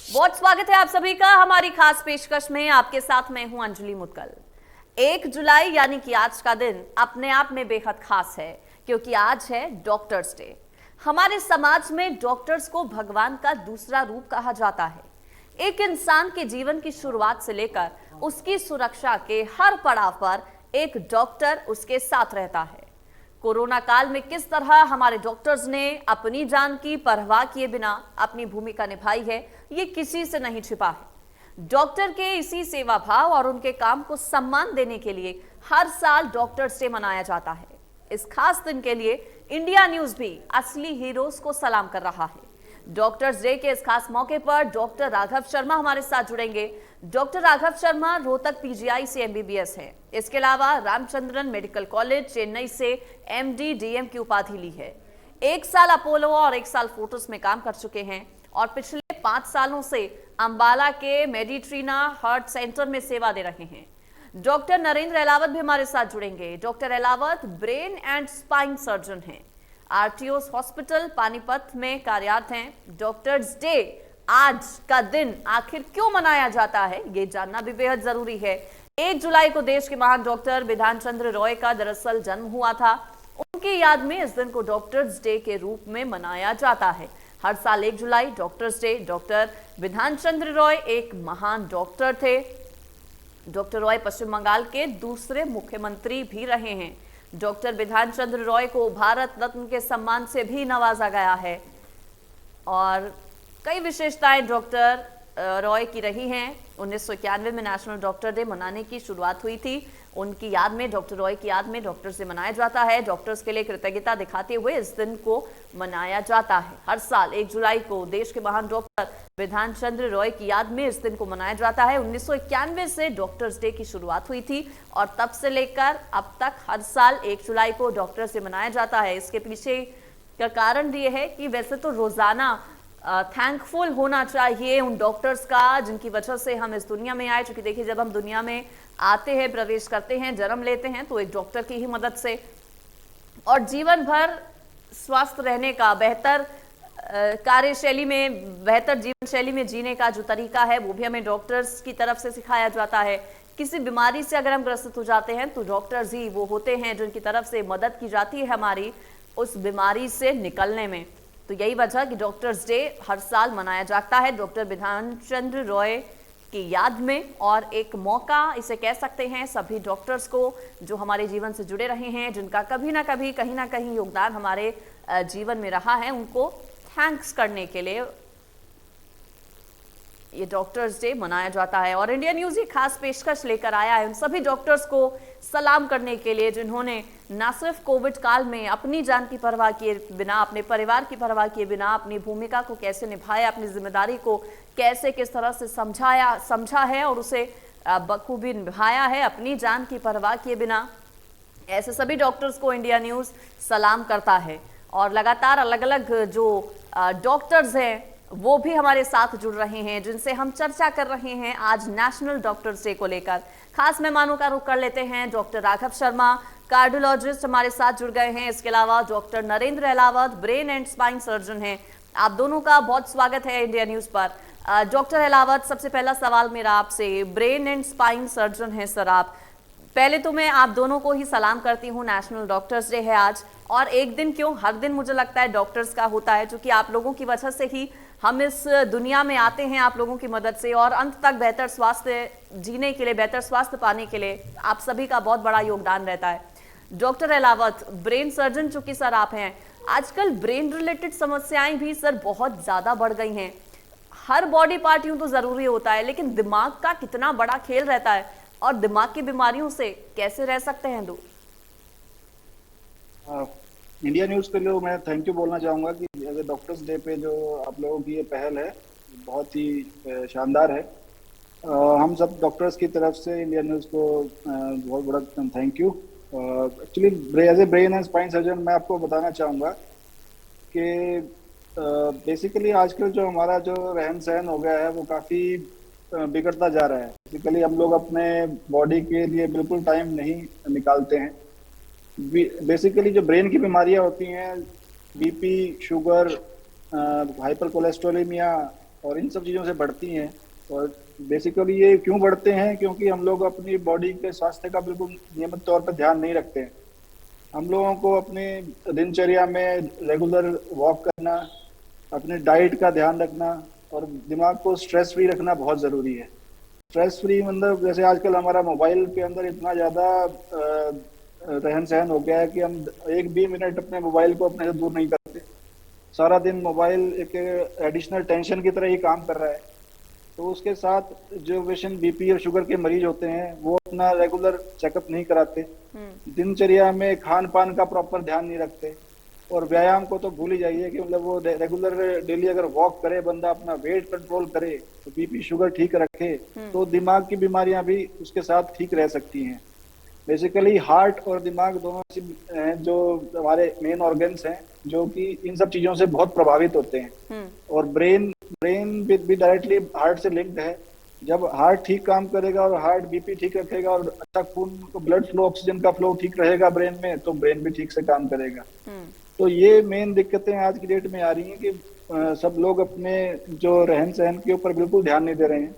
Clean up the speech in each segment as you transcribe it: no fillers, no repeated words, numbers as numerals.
बहुत स्वागत है आप सभी का हमारी खास पेशकश में। आपके साथ मैं हूं अंजलि मुदगल। 1 जुलाई यानी कि आज का दिन अपने आप में बेहद खास है, क्योंकि आज है डॉक्टर्स डे। हमारे समाज में डॉक्टर्स को भगवान का दूसरा रूप कहा जाता है। एक इंसान के जीवन की शुरुआत से लेकर उसकी सुरक्षा के हर पड़ाव पर एक डॉक्टर उसके साथ रहता है। कोरोना काल में किस तरह हमारे डॉक्टर्स ने अपनी जान की परवाह किए बिना अपनी भूमिका निभाई है, ये किसी से नहीं छिपा है। डॉक्टर के इसी सेवा भाव और उनके काम को सम्मान देने के लिए हर साल डॉक्टर्स डे मनाया जाता है। इस खास दिन के लिए इंडिया न्यूज भी असली हीरोज को सलाम कर रहा है। डॉक्टर्स डे के इस खास मौके पर डॉक्टर राघव शर्मा हमारे साथ जुड़ेंगे। डॉक्टर राघव शर्मा रोहतक पीजीआई से एमबीबीएस हैं। इसके अलावा रामचंद्रन मेडिकल कॉलेज चेन्नई से एमडी डीएम की उपाधि ली है। 1 साल अपोलो और 1 साल फोर्टिस में काम कर चुके हैं और पिछले 5 सालों से अंबाला के मेडिट्रीना हार्ट सेंटर में सेवा दे रहे हैं। डॉक्टर नरेंद्र अहलावत भी हमारे साथ जुड़ेंगे। Doctor Ahlawat brain and spine surgeon हैं, आरटीओस हॉस्पिटल पानीपत में कार्यरत हैं। डॉक्टर्स डे आज का दिन आखिर क्यों मनाया जाता है, ये जानना भी बेहद जरूरी है। 1 जुलाई को देश के महान डॉक्टर विधान चंद्र रॉय का दरअसल जन्म हुआ था। उनकी याद में इस दिन को डॉक्टर्स डे के रूप में मनाया जाता है। हर साल 1 जुलाई doctors day. Doctor Bidhan Chandra Roy एक महान डॉक्टर थे। डॉक्टर रॉय पश्चिम बंगाल के दूसरे मुख्यमंत्री भी रहे हैं। डॉक्टर विधान चंद्र रॉय को भारत रत्न के सम्मान से भी नवाजा गया है और कई विशेषताएं डॉक्टर रॉय की रही हैं। 1991 में नेशनल डॉक्टर डे मनाने की शुरुआत हुई थी। उनकी याद में, डॉक्टर रॉय की याद में डॉक्टर्स डे मनाया जाता है। डॉक्टर्स के लिए कृतज्ञता दिखाते हुए इस दिन को मनाया जाता है। हर साल 1 जुलाई को देश के महान डॉक्टर विधान चंद्र रॉय की याद में इस दिन को मनाया जाता है। 1991 से डॉक्टर्स डे की शुरुआत हुई थी और तब से लेकर अब तक हर साल 1 जुलाई को डॉक्टर्स डे मनाया जाता है। इसके पीछे का कारण ये है कि वैसे तो रोजाना थैंकफुल होना चाहिए उन डॉक्टर्स का जिनकी वजह से हम इस दुनिया में आए। चूंकि देखिए, जब हम दुनिया में आते हैं, प्रवेश करते हैं, जन्म लेते हैं, तो एक डॉक्टर की ही मदद से, और जीवन भर स्वस्थ रहने का, बेहतर कार्यशैली में, बेहतर जीवन शैली में जीने का जो तरीका है वो भी हमें डॉक्टर्स की तरफ से सिखाया जाता है। किसी बीमारी से अगर हम ग्रसित हो जाते हैं तो डॉक्टर्स ही वो होते हैं जिनकी तरफ से मदद की जाती है हमारी उस बीमारी से निकलने में। तो यही वजह कि डॉक्टर्स डे हर साल मनाया जाता है डॉक्टर विधान चंद्र रॉय की याद में, और एक मौका इसे कह सकते हैं सभी डॉक्टर्स को जो हमारे जीवन से जुड़े रहे हैं, जिनका कभी ना कभी, कहीं ना कहीं योगदान हमारे जीवन में रहा है, उनको थैंक्स करने के लिए ये डॉक्टर्स डे मनाया जाता है। और इंडिया न्यूज ये खास पेशकश लेकर आया है उन सभी डॉक्टर्स को सलाम करने के लिए जिन्होंने न सिर्फ कोविड काल में अपनी जान की परवाह किए बिना, अपने परिवार की परवाह किए बिना अपनी भूमिका को कैसे निभाया, अपनी जिम्मेदारी को कैसे, किस तरह से समझा है और उसे बखूबी निभाया है अपनी जान की परवाह किए बिना। ऐसे सभी डॉक्टर्स को इंडिया न्यूज सलाम करता है और लगातार अलग अलग जो डॉक्टर्स हैं वो भी हमारे साथ जुड़ रहे हैं, जिनसे हम चर्चा कर रहे हैं आज नेशनल डॉक्टर्स डे को लेकर। खास मेहमानों का रुख कर लेते हैं। डॉक्टर राघव शर्मा कार्डियोलॉजिस्ट हमारे साथ जुड़ गए हैं। इसके अलावा doctor Narendra Ahlawat brain and spine surgeon हैं। आप दोनों का बहुत स्वागत है इंडिया न्यूज पर। डॉक्टर अहलावत, सबसे पहला सवाल मेरा आपसे, ब्रेन एंड स्पाइन सर्जन है सर आप। पहले तो मैं आप दोनों को ही सलाम करती हूँ। नेशनल डॉक्टर्स डे है आज, और एक दिन क्यों, हर दिन मुझे लगता है डॉक्टर्स का होता है, क्योंकि आप लोगों की वजह से ही हम इस दुनिया में आते हैं, आप लोगों की मदद से, और अंत तक बेहतर स्वास्थ्य जीने के लिए, बेहतर स्वास्थ्य पाने के लिए आप सभी का बहुत बड़ा योगदान रहता है। डॉक्टर अहलावत, ब्रेन सर्जन चूंकि सर आप हैं, आजकल ब्रेन रिलेटेड समस्याएं भी सर बहुत ज्यादा बढ़ गई हैं। हर बॉडी पार्ट यूं तो जरूरी होता है, लेकिन दिमाग का कितना बड़ा खेल रहता है और दिमाग की बीमारियों से कैसे रह सकते हैं दूर? इंडिया न्यूज़ के लिए मैं थैंक यू बोलना चाहूँगा कि डॉक्टर्स डे पे जो आप लोगों की ये पहल है बहुत ही शानदार है। हम सब डॉक्टर्स की तरफ से इंडिया न्यूज़ को बहुत बड़ा thank you. Actually as a brain and spine surgeon मैं आपको बताना चाहूँगा कि बेसिकली आजकल जो हमारा जो रहन सहन हो गया है वो काफ़ी बिगड़ता जा रहा है। बेसिकली हम लोग अपने बॉडी के लिए बिल्कुल टाइम नहीं निकालते हैं। बेसिकली जो ब्रेन की बीमारियां होती हैं, बीपी, शुगर, हाइपर कोलेस्ट्रोलेमिया और इन सब चीज़ों से बढ़ती हैं। और बेसिकली ये क्यों बढ़ते हैं, क्योंकि हम लोग अपनी बॉडी के स्वास्थ्य का बिल्कुल नियमित तौर पर ध्यान नहीं रखते हैं। हम लोगों को अपनी दिनचर्या में रेगुलर वॉक करना, अपने डाइट का ध्यान रखना और दिमाग को स्ट्रेस फ्री रखना बहुत ज़रूरी है। स्ट्रेस फ्री मतलब जैसे आजकल हमारा मोबाइल के अंदर इतना ज़्यादा रहन सहन हो गया है कि हम एक भी मिनट अपने मोबाइल को अपने से दूर नहीं करते। सारा दिन मोबाइल एक एडिशनल टेंशन की तरह ही काम कर रहा है। तो उसके साथ जो पेशेंट बीपी और शुगर के मरीज होते हैं वो अपना रेगुलर चेकअप नहीं कराते, दिनचर्या में खान पान का प्रॉपर ध्यान नहीं रखते, और व्यायाम को तो भूल ही जाइए कि मतलब वो रेगुलर डेली अगर वॉक करे बंदा, अपना वेट कंट्रोल करे, तो बीपी शुगर ठीक रखे, तो दिमाग की बीमारियां भी उसके साथ ठीक रह सकती हैं। बेसिकली हार्ट और दिमाग दोनों हैं जो हमारे मेन ऑर्गन्स हैं, जो कि इन सब चीजों से बहुत प्रभावित होते हैं। और ब्रेन ब्रेन भी डायरेक्टली हार्ट से लिंक्ड है। जब हार्ट ठीक काम करेगा और हार्ट बीपी ठीक रखेगा और अच्छा खून को ब्लड फ्लो, ऑक्सीजन का फ्लो ठीक रहेगा ब्रेन में, तो ब्रेन भी ठीक से काम करेगा। तो ये मेन दिक्कतें आज की डेट में आ रही हैं कि सब लोग अपने जो रहन सहन के ऊपर बिल्कुल ध्यान नहीं दे रहे हैं,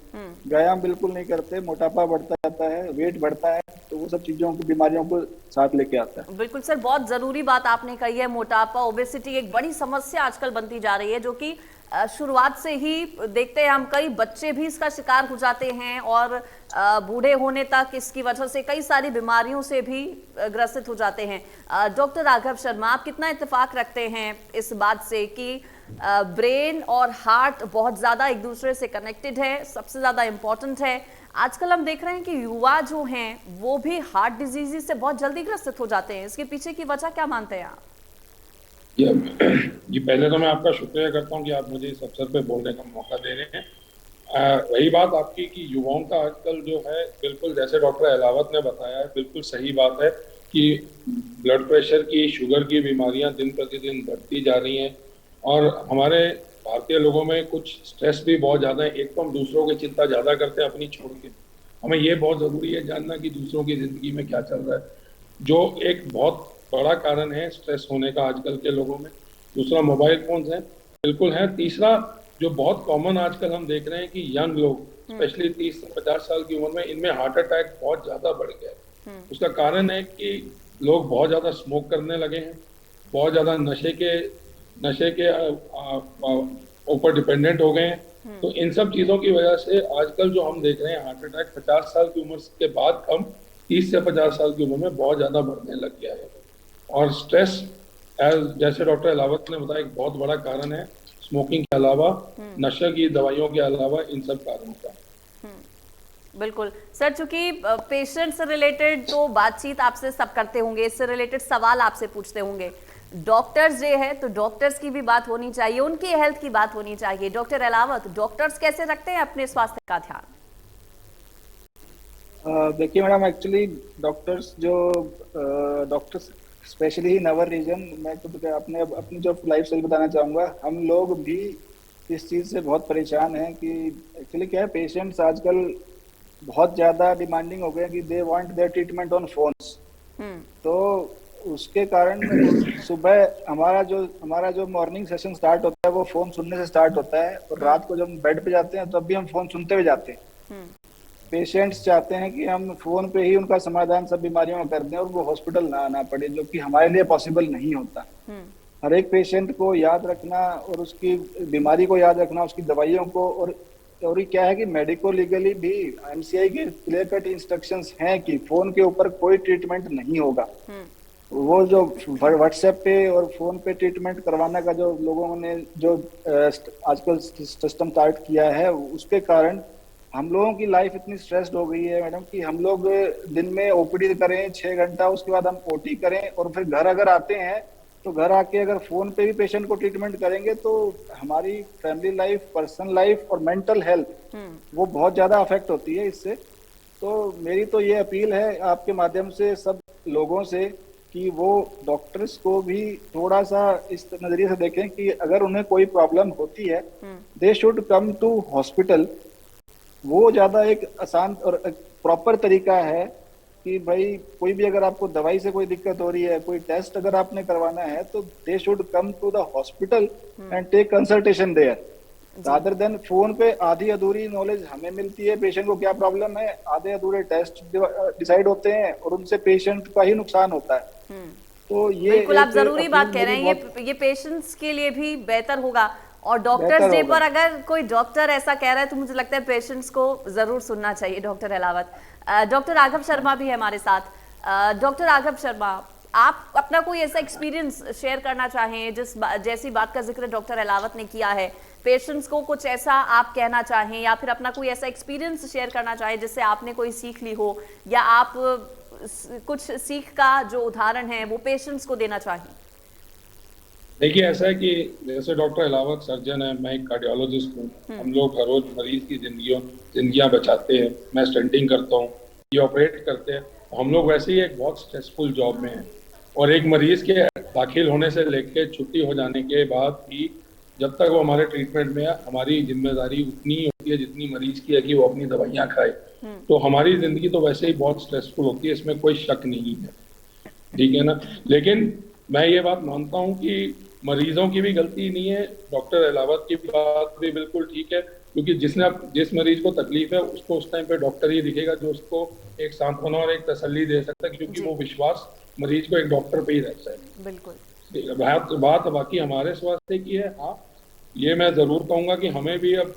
व्यायाम बिल्कुल नहीं करते, मोटापा बढ़ता जाता है, वेट बढ़ता है, तो वो सब चीजों की बीमारियों को साथ लेके आता है। बिल्कुल सर, बहुत जरूरी बात आपने कही है। मोटापा, ओबेसिटी एक बड़ी समस्या आजकल बनती जा रही है, जो कि शुरुआत से ही देखते हैं हम, कई बच्चे भी इसका शिकार हो जाते हैं और बूढ़े होने तक इसकी वजह से कई सारी बीमारियों से भी ग्रसित हो जाते हैं। डॉक्टर राघव शर्मा, आप कितना इत्तेफाक रखते हैं इस बात से कि ब्रेन और हार्ट बहुत ज्यादा एक दूसरे से कनेक्टेड है, सबसे ज्यादा इंपॉर्टेंट है? आजकल हम देख रहे हैं कि युवा जो हैं वो भी हार्ट डिजीज से बहुत जल्दी ग्रसित हो जाते हैं। इसके पीछे की वजह क्या मानते हैं आप? जी, पहले तो मैं आपका शुक्रिया करता हूं कि आप मुझे इस अवसर पे बोलने का मौका दे रहे हैं। वही बात आपकी कि युवाओं का आजकल जो है, बिल्कुल जैसे डॉक्टर अहलावत ने बताया है, बिल्कुल सही बात है कि ब्लड प्रेशर की, शुगर की बीमारियां दिन प्रतिदिन बढ़ती जा रही हैं। और हमारे भारतीय लोगों में कुछ स्ट्रेस भी बहुत ज़्यादा है। एक तो हम दूसरों की चिंता ज़्यादा करते हैं अपनी छोड़ के। हमें ये बहुत ज़रूरी है जानना कि दूसरों की ज़िंदगी में क्या चल रहा है, जो एक बहुत बड़ा कारण है स्ट्रेस होने का आजकल के लोगों में। दूसरा मोबाइल फोन्स हैं, बिल्कुल है। तीसरा जो बहुत कॉमन आजकल हम देख रहे हैं कि यंग लोग, स्पेशली 30 से 50 साल की उम्र में, इनमें हार्ट अटैक बहुत ज़्यादा बढ़ गया है। उसका कारण है कि लोग बहुत ज़्यादा स्मोक करने लगे हैं, बहुत ज़्यादा नशे के ऊपर डिपेंडेंट हो गए हैं। तो इन सब चीज़ों की वजह से आजकल जो हम देख रहे हैं हार्ट अटैक 50 साल की उम्र के बाद कम, 30 से 50 साल की उम्र में बहुत ज़्यादा बढ़ने लग गया है। और स्ट्रेस, जैसे डॉक्टर अहलावत ने बताया, एक बहुत बड़ा कारण है, स्मोकिंग के अलावा, नशे की दवाइयों के अलावा, इन सब कारणों का। बिल्कुल सर, चूंकि पेशेंट से रिलेटेड तो बातचीत आपसे सब करते होंगे, इससे रिलेटेड सवाल आपसे पूछते होंगे। डॉक्टर्स जो है तो डॉक्टर्स की भी बात होनी चाहिए, उनकी हेल्थ की बात होनी चाहिए। डॉक्टर अहलावत, डॉक्टर्स कैसे रखते हैं अपने स्वास्थ्य का ध्यान? देखिए madam, actually doctors specially in our region, मैं तो अपनी जो लाइफ स्टाइल बताना चाहूँगा। हम लोग भी इस चीज़ से बहुत परेशान हैं कि एक्चुअली क्या है, पेशेंट्स आजकल बहुत ज़्यादा डिमांडिंग हो गए कि they want their treatment on phones. तो उसके कारण सुबह हमारा जो मॉर्निंग सेशन स्टार्ट होता है वो फोन सुनने से स्टार्ट होता है, और रात को जब हम बेड पे जाते हैं तब भी हम फोन सुनते हुए जाते हैं। पेशेंट्स चाहते हैं कि हम फोन पे ही उनका समाधान सब बीमारियों का कर दें और वो हॉस्पिटल ना आना पड़े, जो कि हमारे लिए पॉसिबल नहीं होता। हर एक पेशेंट को याद रखना और उसकी बीमारी को याद रखना, उसकी दवाइयों को, और ये क्या है कि मेडिको लीगली भी एमसीआई के क्लियर कट इंस्ट्रक्शंस हैं कि फोन के ऊपर कोई ट्रीटमेंट नहीं होगा। वो जो व्हाट्सएप पे और फोन पे ट्रीटमेंट करवाने का जो लोगों ने जो आजकल सिस्टम स्टार्ट किया है, उसके कारण हम लोगों की लाइफ इतनी स्ट्रेस्ड हो गई है मैडम कि हम लोग दिन में ओपीडी करें 6 घंटा, उसके बाद हम ओटी करें, और फिर घर अगर आते हैं तो घर आके अगर फोन पे भी पेशेंट को ट्रीटमेंट करेंगे तो हमारी फैमिली लाइफ, पर्सनल लाइफ और मेंटल हेल्थ वो बहुत ज्यादा अफेक्ट होती है इससे। तो मेरी तो ये अपील है आपके माध्यम से सब लोगों से कि वो डॉक्टर्स को भी थोड़ा सा इस नजरिए से देखें कि अगर उन्हें कोई प्रॉब्लम होती है they should come to hospital. वो ज्यादा एक आसान और प्रॉपर तरीका है कि भाई कोई भी अगर आपको दवाई से कोई दिक्कत हो रही है, कोई टेस्ट अगर आपने करवाना है, तो they should come to the hospital and take consultation there. Rather than phone पे आधी अधूरी नॉलेज हमें मिलती है पेशेंट को क्या प्रॉब्लम है, आधे अधूरे टेस्ट डिसाइड होते हैं और उनसे पेशेंट का ही नुकसान होता है। तो ये बिल्कुल आप एक जरूरी बात अपील कह रहे मेरी हैं, बहुत ये पेशेंट्स के लिए भी बेहतर होगा। और डॉक्टर्स बेहतर डे होगा। पर अगर कोई डॉक्टर ऐसा कह रहा है तो मुझे लगता है पेशेंट्स को जरूर सुनना चाहिए। डॉक्टर अहलावत, डॉक्टर राघव शर्मा भी है हमारे साथ। डॉक्टर राघव शर्मा, आप अपना कोई ऐसा एक्सपीरियंस शेयर करना चाहें जैसी बात का जिक्र डॉक्टर अहलावत ने किया है, पेशेंट्स को कुछ ऐसा आप कहना चाहें या फिर अपना कोई ऐसा एक्सपीरियंस शेयर करना चाहें जिससे आपने कोई सीख ली हो, या आप कुछ सीख का जो उदाहरण है वो पेशेंट्स को देना चाहें? देखिए, ऐसा है कि जैसे डॉक्टर अहलावत सर्जन है, मैं एक कार्डियोलॉजिस्ट हूँ। हम लोग हर रोज मरीज की जिंदगियां बचाते हैं। मैं स्टंटिंग करता हूँ, ये ऑपरेट करते हैं। हम लोग वैसे ही एक बहुत स्ट्रेसफुल जॉब में हैं और एक मरीज के दाखिल होने से लेके छुट्टी हो जाने के बाद भी जब तक वो हमारे ट्रीटमेंट में है, हमारी जिम्मेदारी उतनी ही होती है जितनी मरीज की है कि वो अपनी दवाइयाँ खाए। तो हमारी जिंदगी तो वैसे ही बहुत स्ट्रेसफुल होती है, इसमें कोई शक नहीं है, ठीक है ना। लेकिन मैं ये बात मानता हूँ कि मरीजों की भी गलती नहीं है, डॉक्टर अहलावत की बात भी बिल्कुल ठीक है, क्योंकि जिस मरीज को तकलीफ है उसको उस टाइम पे डॉक्टर ही दिखेगा जो उसको एक सांत्वना और एक तसल्ली दे सकता है, क्योंकि वो विश्वास मरीज को एक डॉक्टर पे ही रहता है। बिल्कुल। बात बाकी हमारे स्वास्थ्य की है। हाँ, ये मैं जरूर कहूंगा कि हमें भी अब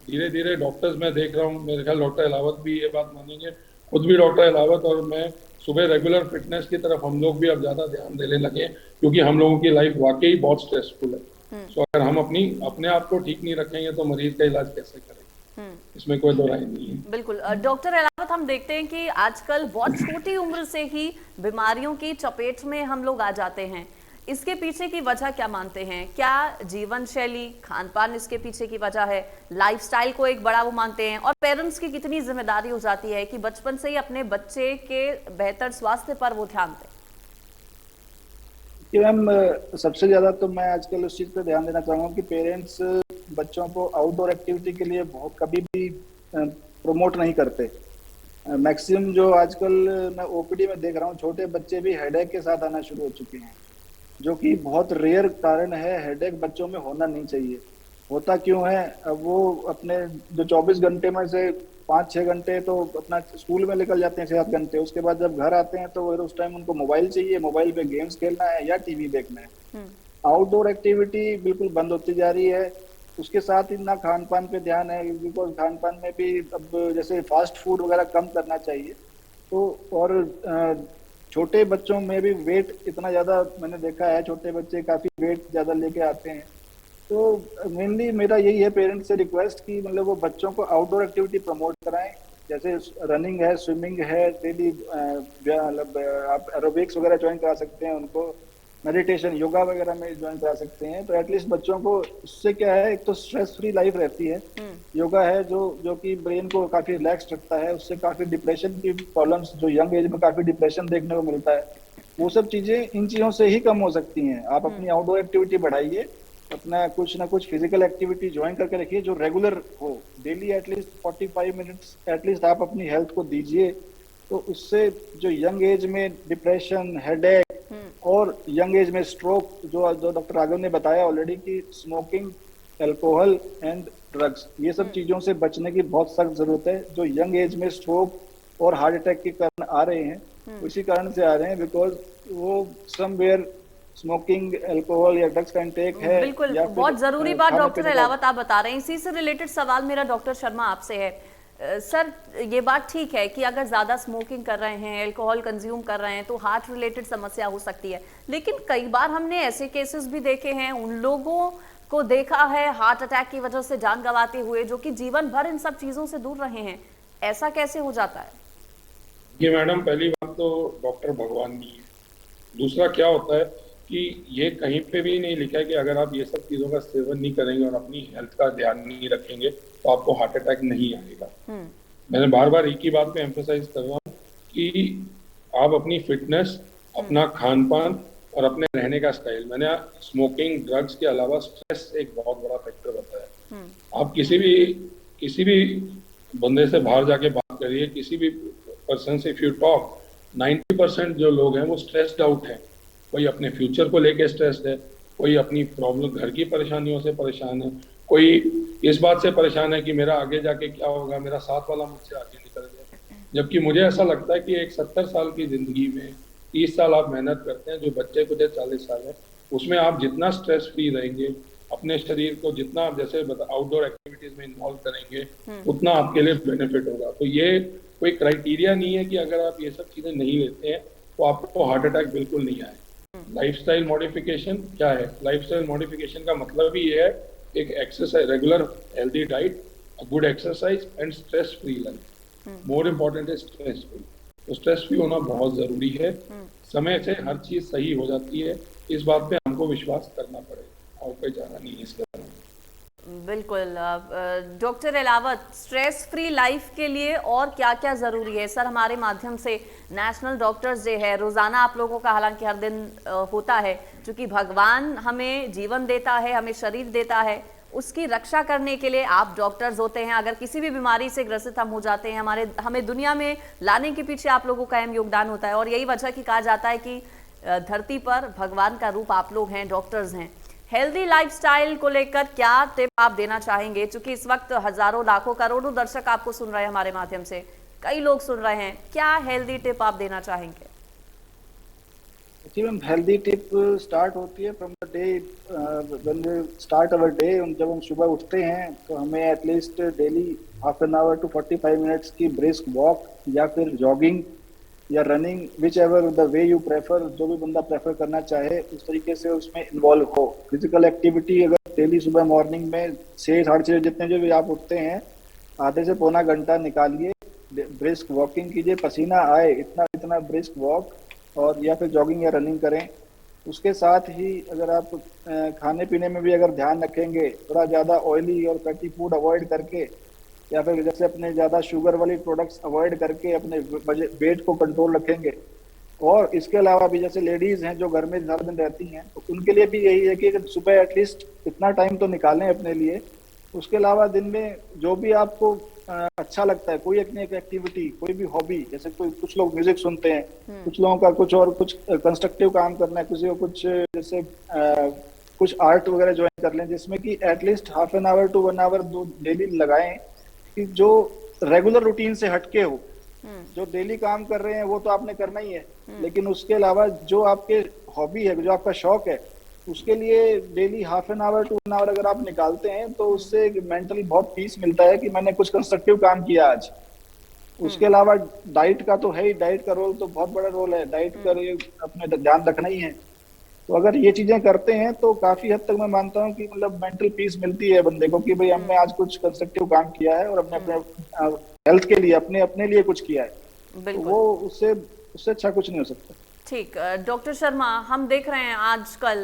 धीरे धीरे डॉक्टर्स मैं देख रहा हूँ, मेरे ख्याल डॉक्टर अहलावत भी ये बात मानेंगे, खुद भी डॉक्टर अहलावत और मैं सुबह रेगुलर फिटनेस की तरफ हम लोग भी अब ज्यादा ध्यान देने लगे, क्योंकि हम लोगों की लाइफ वाकई बहुत स्ट्रेसफुल है। तो अगर हम अपने आप को ठीक नहीं रखेंगे तो मरीज का इलाज कैसे करेंगे, इसमें कोई दो राय नहीं है। बिल्कुल। डॉक्टर अहलावत, हम देखते हैं कि आजकल बहुत छोटी उम्र से ही बीमारियों की चपेट में हम लोग आ जाते हैं। इसके पीछे की वजह क्या मानते हैं? क्या जीवन शैली, खान पान इसके पीछे की वजह है? लाइफस्टाइल को एक बड़ा वो मानते हैं? और पेरेंट्स की कितनी जिम्मेदारी हो जाती है कि बचपन से ही अपने बच्चे के बेहतर स्वास्थ्य पर वो ध्यान दें? कि मैम सबसे ज्यादा तो मैं आजकल उस चीज पे ध्यान देना चाहूंगा कि पेरेंट्स बच्चों को आउटडोर एक्टिविटी के लिए बहुत कभी भी प्रमोट नहीं करते। मैक्सिमम जो आजकल मैं ओपीडी में देख रहा हूँ, छोटे बच्चे भी हेडेक के साथ आना शुरू हो चुके हैं, जो कि बहुत रेयर कारण है। हेडेक बच्चों में होना नहीं चाहिए। होता क्यों है? अब वो अपने जो 24 घंटे में से 5-6 घंटे तो अपना स्कूल में निकल जाते हैं, 6-7 घंटे। उसके बाद जब घर आते हैं तो उस टाइम उनको मोबाइल चाहिए, मोबाइल पे गेम्स खेलना है या टीवी देखना है। आउटडोर एक्टिविटी बिल्कुल बंद होती जा रही है। उसके साथ ही ना खान पान पे ध्यान है, बिकॉज खान पान में भी अब जैसे फास्ट फूड वगैरह कम करना चाहिए। तो और छोटे बच्चों में भी वेट इतना ज्यादा मैंने देखा है, छोटे बच्चे काफी वेट ज्यादा लेके आते हैं। तो मेनली मेरा यही है पेरेंट्स से रिक्वेस्ट कि मतलब वो बच्चों को आउटडोर एक्टिविटी प्रमोट कराएं, जैसे रनिंग है, स्विमिंग है, डेली मतलब आप एरोबिक्स वगैरह ज्वाइन करा सकते हैं उनको, मेडिटेशन, योगा वगैरह में ज्वाइन करा सकते हैं। तो एटलीस्ट बच्चों को इससे क्या है, एक तो स्ट्रेस फ्री लाइफ रहती है। योगा है जो कि ब्रेन को काफी रिलैक्स रखता है, उससे काफी डिप्रेशन की प्रॉब्लम्स, जो यंग एज में काफी डिप्रेशन देखने को मिलता है, वो सब चीजें इन चीजों से ही कम हो सकती हैं। आप अपनी आउटडोर एक्टिविटी बढ़ाइए, अपना कुछ ना कुछ फिजिकल एक्टिविटी ज्वाइन करके रखिए जो रेगुलर हो। डेली एटलीस्ट 45 मिनट्स एटलीस्ट आप अपनी हेल्थ को दीजिए। तो उससे जो यंग एज में डिप्रेशन, हेडेक और यंग एज में स्ट्रोक, जो डॉक्टर राघव ने बताया ऑलरेडी कि स्मोकिंग, अल्कोहल एंड ड्रग्स, ये सब चीजों से बचने की बहुत सख्त जरूरत है। जो यंग एज में स्ट्रोक और हार्ट अटैक के कारण आ रहे हैं, उसी कारण से आ रहे हैं बिकॉज वो समवेयर स्मोकिंग, अल्कोहल या ड्रग्स का इंटेक है। बिल्कुल, बहुत जरूरी बात डॉक्टर अहलावत आप बता रहे हैं। इसी से रिलेटेड सवाल मेरा डॉक्टर शर्मा आपसे है। सर, ये बात ठीक है कि अगर ज्यादा स्मोकिंग कर रहे हैं, अल्कोहल कंज्यूम कर रहे हैं तो हार्ट रिलेटेड समस्या हो सकती है, लेकिन कई बार हमने ऐसे केसेस भी देखे हैं, उन लोगों को देखा है हार्ट अटैक की वजह से जान गंवाते हुए, जो कि जीवन भर इन सब चीजों से दूर रहे हैं। ऐसा कैसे हो जाता है? ये मैडम, पहली बात तो डॉक्टर भगवान नहीं है। दूसरा क्या होता है कि ये कहीं पे भी नहीं लिखा है कि अगर आप ये सब चीजों का सेवन नहीं करेंगे और अपनी हेल्थ का ध्यान नहीं रखेंगे तो आपको हार्ट अटैक नहीं आएगा। मैंने बार बार एक ही बात पे एम्फेसाइज कर रहा हूँ कि आप अपनी फिटनेस, अपना खान पान और अपने रहने का स्टाइल, मैंने स्मोकिंग, ड्रग्स के अलावा स्ट्रेस एक बहुत बड़ा फैक्टर बताया। आप किसी भी बंदे से बाहर जाके बात करिए, किसी भी पर्सन से इफ यू टॉक, 90% जो लोग हैं वो स्ट्रेस्ड आउट हैं। कोई अपने फ्यूचर को लेके स्ट्रेस्ड है, कोई अपनी प्रॉब्लम, घर की परेशानियों से परेशान है, कोई इस बात से परेशान है कि मेरा आगे जाके क्या होगा, मेरा साथ वाला मुझसे आगे निकल गया। जबकि मुझे ऐसा लगता है कि एक 70 साल की जिंदगी में 30 साल आप मेहनत करते हैं, जो बच्चे को 40 साल है, उसमें आप जितना स्ट्रेस फ्री रहेंगे, अपने शरीर को जितना आप जैसे आउटडोर एक्टिविटीज में इन्वॉल्व करेंगे, उतना आपके लिए बेनिफिट होगा। तो ये कोई क्राइटेरिया नहीं है कि अगर आप ये सब चीजें नहीं लेते हैं तो आपको हार्ट अटैक बिल्कुल नहीं आए। लाइफस्टाइल मॉडिफिकेशन क्या है? लाइफस्टाइल मॉडिफिकेशन का मतलब ही ये है एक exercise, regular healthy diet, good exercise and stress free life. More important है स्ट्रेस फ्री। तो स्ट्रेस फ्री होना बहुत जरूरी है। समय से हर चीज सही हो जाती है, इस बात पे हमको विश्वास करना पड़ेगा और कोई चारा नहीं है इसके बारे में। बिल्कुल। Doctor Elavat, stress free life के लिए और क्या क्या ज़रूरी है? सर, हमारे माध्यम से नेशनल डॉक्टर्स डे है, रोज़ाना आप लोगों का हालांकि हर दिन होता है, क्योंकि भगवान हमें जीवन देता है, हमें शरीर देता है, उसकी रक्षा करने के लिए आप डॉक्टर्स होते हैं। अगर किसी भी बीमारी से ग्रसित हम हो जाते हैं, हमें दुनिया में लाने के पीछे आप लोगों का अहम योगदान होता है। और यही वजह की कहा जाता है कि धरती पर भगवान का रूप आप लोग हैं, डॉक्टर्स हैं। हेल्दी लाइफस्टाइल को लेकर क्या टिप आप देना चाहेंगे? क्योंकि इस वक्त हजारों, लाखों, करोड़ों दर्शक आपको सुन रहे हैं, हमारे माध्यम से कई लोग सुन रहे हैं, क्या हेल्दी टिप आप देना चाहेंगे? जी मैम, हेल्दी टिप स्टार्ट होती है from the day when we start our day. जब हम सुबह उठते हैं तो हमें at least daily half an hour to 45 minutes की ब्रिस्क वॉक या फिर जॉगिंग या running, whichever the way you prefer, जो भी बंदा प्रेफर करना चाहे उस तरीके से उसमें इन्वॉल्व हो। फिजिकल एक्टिविटी अगर डेली सुबह मॉर्निंग में 6-6:30 जितने जो भी आप उठते हैं, आधे से पौना घंटा निकालिए, ब्रिस्क वॉकिंग कीजिए, पसीना आए इतना इतना ब्रिस्क वॉक और या फिर जॉगिंग या रनिंग करें। उसके साथ ही अगर आप खाने पीने में भी अगर ध्यान रखेंगे, थोड़ा ज़्यादा ऑयली और फैटी फूड अवॉइड करके, या फिर जैसे अपने ज़्यादा शुगर वाली प्रोडक्ट्स अवॉइड करके अपने वेट को कंट्रोल रखेंगे। और इसके अलावा भी जैसे लेडीज़ हैं जो घर में सारा दिन रहती हैं, तो उनके लिए भी यही है कि सुबह एटलीस्ट इतना टाइम तो निकालें अपने लिए। उसके अलावा दिन में जो भी आपको अच्छा लगता है, कोई अपनी एक एक्टिविटी, कोई भी हॉबी, जैसे कुछ लोग म्यूजिक सुनते हैं, कुछ लोगों का कुछ और कुछ कंस्ट्रक्टिव काम करना है, किसी को कुछ जैसे कुछ आर्ट वगैरह ज्वाइन कर लें, जिसमें कि at least half an hour to 1 hour daily लगाएं, कि जो रेगुलर रूटीन से हटके हो। जो डेली काम कर रहे हैं वो तो आपने करना ही है, लेकिन उसके अलावा जो आपके हॉबी है, जो आपका शौक है, उसके लिए daily half an hour to 1 hour अगर आप निकालते हैं तो उससे मेंटली बहुत पीस मिलता है कि मैंने कुछ कंस्ट्रक्टिव काम किया आज। उसके अलावा डाइट का तो है ही, डाइट का रोल तो बहुत बड़ा रोल है, डाइट का अपने ध्यान रखना ही है। तो अगर ये चीजें करते हैं तो काफी हद तक मैं मानता हूँ कि मतलब मेंटल पीस मिलती है बंदे को, कि भाई हमने आज कुछ कंस्ट्रक्टिव काम किया है और अपने हेल्थ के लिए, अपने लिए कुछ किया है। तो वो उससे अच्छा कुछ नहीं हो सकता। ठीक। डॉक्टर शर्मा, हम देख रहे हैं आजकल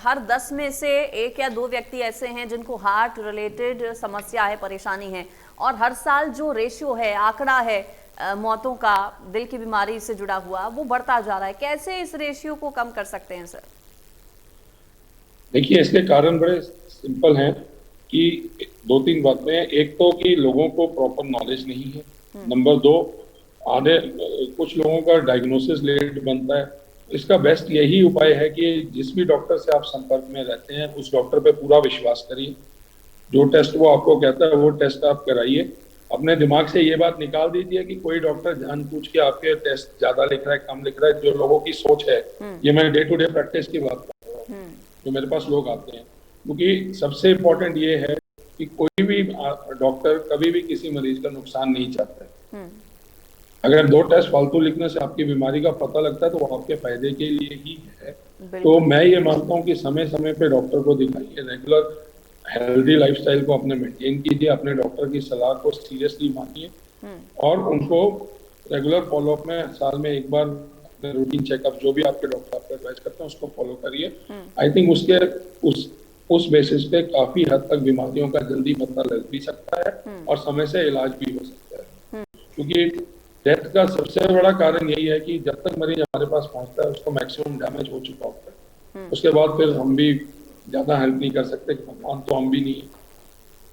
हर 10 में से 1 या 2 व्यक्ति ऐसे हैं जिनको हार्ट रिलेटेड समस्या है, परेशानी है, और हर साल जो रेशियो है, आंकड़ा है मौतों का दिल की बीमारी से जुड़ा हुआ, वो बढ़ता जा रहा है। कैसे इस रेशियो को कम कर सकते हैं सर? देखिए, इसके कारण बड़े सिंपल हैं कि 2-3 बातें हैं। एक तो कि लोगों को प्रॉपर नॉलेज नहीं है। नंबर 2, कुछ लोगों का डायग्नोसिस लेट बनता है। इसका बेस्ट यही उपाय है कि जिस भी डॉक्टर से आप संपर्क में रहते हैं, उस डॉक्टर पे पूरा विश्वास करिए। जो टेस्ट वो आपको कहता है वो टेस्ट आप कराइए। अपने दिमाग से ये बात निकाल दीजिए कि कोई डॉक्टर जानबूझ के आपके टेस्ट ज्यादा लिख रहा है, कम लिख रहा है। जो लोगों की सोच है, ये मैं डे टू डे प्रैक्टिस की बात कर रहा हूँ, जो मेरे पास लोग आते हैं। क्योंकि सबसे इम्पोर्टेंट ये है कि कोई भी डॉक्टर कभी भी किसी मरीज का नुकसान नहीं चाहता है। अगर 2 टेस्ट फालतू लिखने से आपकी बीमारी का पता लगता है तो वो आपके फायदे के लिए ही है। तो मैं ये मानता हूँ कि समय समय पे डॉक्टर को दिखाइए, रेगुलर हेल्दी लाइफस्टाइल को अपने मेंटेन कीजिए, अपने डॉक्टर की सलाह को सीरियसली मानिए और उनको रेगुलर फॉलोअप में साल में 1 बार रूटीन चेकअप, जो भी आपके डॉक्टर आपको एडवाइस करते हैं उसको फॉलो करिए। आई थिंक उस बेसिस पे काफी हद तक बीमारियों का जल्दी पता लग भी सकता है और समय से इलाज भी हो सकता है। क्योंकि डेथ का सबसे बड़ा कारण यही है कि जब तक मरीज हमारे पास पहुंचता है उसको मैक्सिमम डैमेज हो चुका होता है। उसके बाद फिर हम भी ज्यादा हेल्प नहीं कर सकते, भगवान तो हम भी नहीं।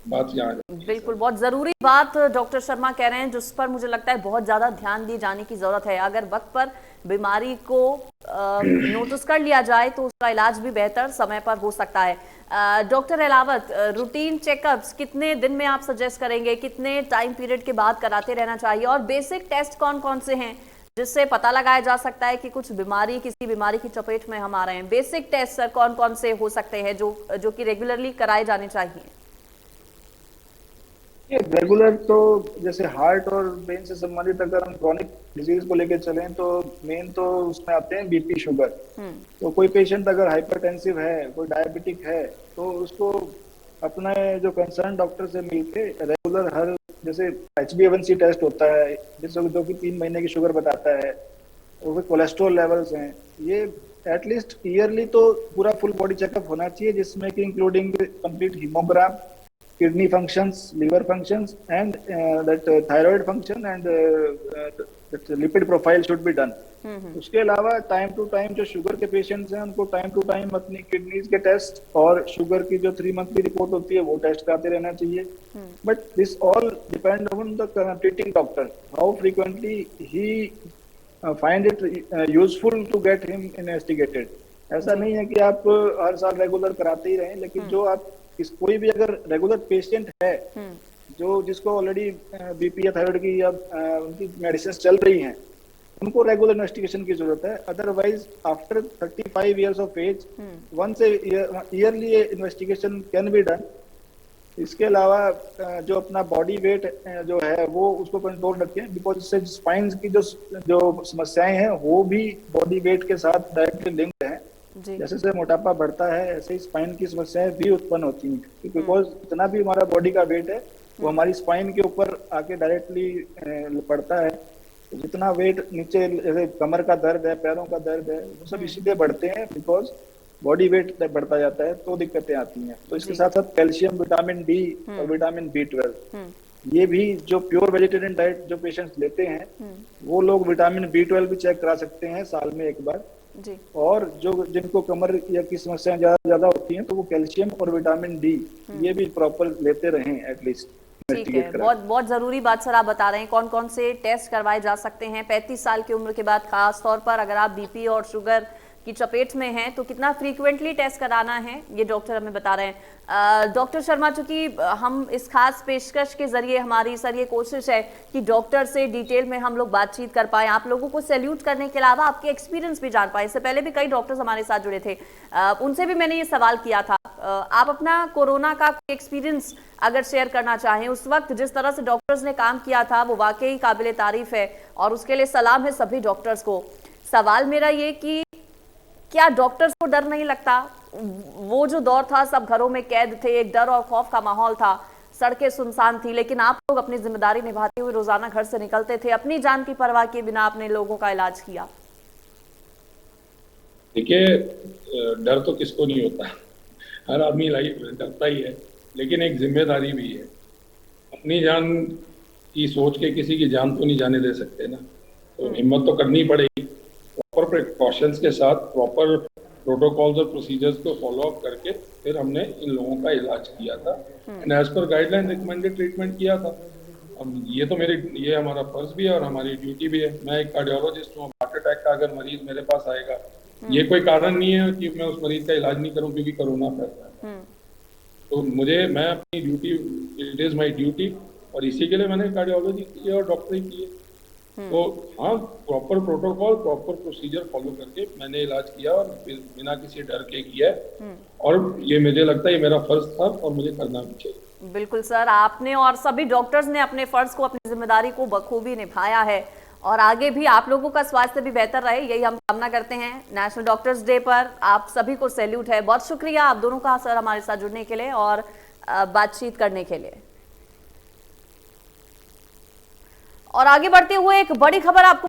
बात यहाँ आ जाती है। बिल्कुल, बहुत जरूरी बात डॉक्टर शर्मा कह रहे हैं, जिस पर मुझे लगता है बहुत ज्यादा ध्यान दिए जाने की जरूरत है। अगर वक्त पर बीमारी को नोटिस कर लिया जाए तो उसका इलाज भी बेहतर समय पर हो सकता है। डॉक्टर अहलावत, रूटीन चेकअप्स कितने दिन में आप सजेस्ट करेंगे, कितने टाइम पीरियड के बाद कराते रहना चाहिए, और बेसिक टेस्ट कौन कौन से हैं जिससे पता लगाया जा सकता है कि कुछ बीमारी, किसी बीमारी की चपेट में हम आ रहे हैं? बेसिक टेस्ट सर कौन कौन से हो सकते हैं जो कि रेगुलरली कराए जाने चाहिए? ये रेगुलर तो जैसे हार्ट और ब्रेन से संबंधित अगर हम क्रॉनिक डिजीज को लेकर चलें तो मेन तो उसमें आते हैं बीपी, शुगर। तो कोई पेशेंट अगर हाइपरटेंसिव है, कोई डायबिटिक है, तो उसको अपना जो कंसर्न डॉक्टर से मिलके रेगुलर हर जैसे HbA1c टेस्ट होता है जिसको जो कि 3 महीने की शुगर बताता है, और फिर कोलेस्ट्रॉल लेवल्स हैं, ये एटलीस्ट ईयरली तो पूरा फुल बॉडी चेकअप होना चाहिए, जिसमें कि including complete haemogram, kidney functions, liver functions, and that thyroid function and that lipid profile should be done. उसके अलावा टाइम टू टाइम जो शुगर के पेशेंट्स हैं उनको टाइम टू टाइम अपनी किडनीज के टेस्ट और शुगर की जो 3 मंथ की रिपोर्ट होती है वो टेस्ट कराते रहना चाहिए। But this all depend on the treating doctor, how frequently he find it useful to get him investigated. ऐसा नहीं है कि आप हर साल रेगुलर कराते ही रहें, लेकिन जो आप कोई भी अगर रेगुलर पेशेंट है जो जिसको ऑलरेडी बीपी या थायराइड की या उनकी मेडिसिन चल रही हैं, उनको रेगुलर इन्वेस्टिगेशन की जरूरत है। Otherwise after 35 years of age once yearly investigation can be done. इसके अलावा जो अपना बॉडी वेट जो है वो उसको कंट्रोल रखें, बिकॉज इससे स्पाइन की जो समस्याएं हैं वो भी बॉडी वेट के साथ डायरेक्टली लिंक्ड हैं। जैसे जैसे मोटापा बढ़ता है ऐसे ही स्पाइन की समस्याएं भी उत्पन्न होती हैं, बिकॉज जितना भी हमारा बॉडी का वेट है वो हमारी स्पाइन के ऊपर आके डायरेक्टली पड़ता है। तो जितना वेट नीचे, जैसे कमर का दर्द है, पैरों का दर्द है, वो सब इसीलिए बढ़ते हैं बिकॉज बॉडी वेट बढ़ता जाता है, तो दिक्कतें आती हैं। तो इसके साथ साथ कैल्शियम, विटामिन डी और विटामिन B12, ये भी जो प्योर वेजिटेरियन डाइट जो पेशेंट्स लेते हैं वो लोग विटामिन B12 भी चेक करा सकते हैं साल में एक बार जी। और जो जिनको कमर या की समस्याएं ज्यादा होती हैं तो वो कैल्शियम और विटामिन डी ये भी प्रॉपर लेते रहें एटलीस्ट। ठीक है, बहुत बहुत जरूरी बात सर आप बता रहे हैं। कौन कौन से टेस्ट करवाए जा सकते हैं 35 साल की उम्र के बाद, खास तौर पर अगर आप बीपी और शुगर की चपेट में हैं तो कितना फ्रीक्वेंटली टेस्ट कराना है, ये डॉक्टर हमें बता रहे हैं। डॉक्टर शर्मा, चूंकि हम इस खास पेशकश के जरिए हमारी सर ये कोशिश है कि डॉक्टर से डिटेल में हम लोग बातचीत कर पाए, आप लोगों को सैल्यूट करने के अलावा आपके एक्सपीरियंस भी जान पाए। इससे पहले भी कई डॉक्टर्स हमारे साथ जुड़े थे, उनसे भी मैंने ये सवाल किया था। आप अपना कोरोना का एक्सपीरियंस अगर शेयर करना चाहें, उस वक्त जिस तरह से डॉक्टर्स ने काम किया था वो वाकई काबिले तारीफ है और उसके लिए सलाम है सभी डॉक्टर्स को। सवाल मेरा ये कि क्या डॉक्टर्स को डर नहीं लगता? वो जो दौर था सब घरों में कैद थे, एक डर और खौफ का माहौल था, सड़कें सुनसान थी, लेकिन आप लोग अपनी जिम्मेदारी निभाते हुए रोजाना घर से निकलते थे, अपनी जान की परवाह किए बिना आपने लोगों का इलाज किया। देखिए, डर तो किसको नहीं होता, हर आदमी लाइफ में डरता ही है, लेकिन एक जिम्मेदारी भी है। अपनी जान की सोच के किसी की जान तो नहीं जाने दे सकते ना, तो हिम्मत तो करनी पड़ेगी। प्रॉपर प्रिकॉशंस के साथ प्रॉपर प्रोटोकॉल्स और प्रोसीजर्स को फॉलो अप करके फिर हमने इन लोगों का इलाज किया था and as per guideline recommended treatment किया था। अब ये हमारा फर्ज भी है और हमारी ड्यूटी भी है। मैं एक कार्डियोलॉजिस्ट हूँ, हार्ट अटैक का अगर मरीज मेरे पास आएगा, ये कोई कारण नहीं है कि मैं उस मरीज का इलाज नहीं करूँ क्योंकि कोरोना फैल रहा है। तो मैं अपनी duty, it is my duty, और इसी के लिए मैंने कार्डियोलॉजी की और डॉक्टरी की है। तो हाँ, proper protocol, proper procedure follow करके मैंने इलाज किया और बिना किसी डर के किया, और ये मुझे लगता है ये मेरा फर्ज था और मुझे करना भी चाहिए। बिल्कुल सर, आपने और सभी डॉक्टर्स ने अपने फर्ज को, अपनी जिम्मेदारी को बखूबी निभाया है और आगे भी आप लोगों का स्वास्थ्य भी बेहतर रहे, यही हम कामना करते हैं। नेशनल डॉक्टर्स डे पर आप सभी को सैल्यूट है। बहुत शुक्रिया आप दोनों का सर हमारे साथ जुड़ने के लिए और बातचीत करने के लिए। और आगे बढ़ते हुए एक बड़ी खबर आपको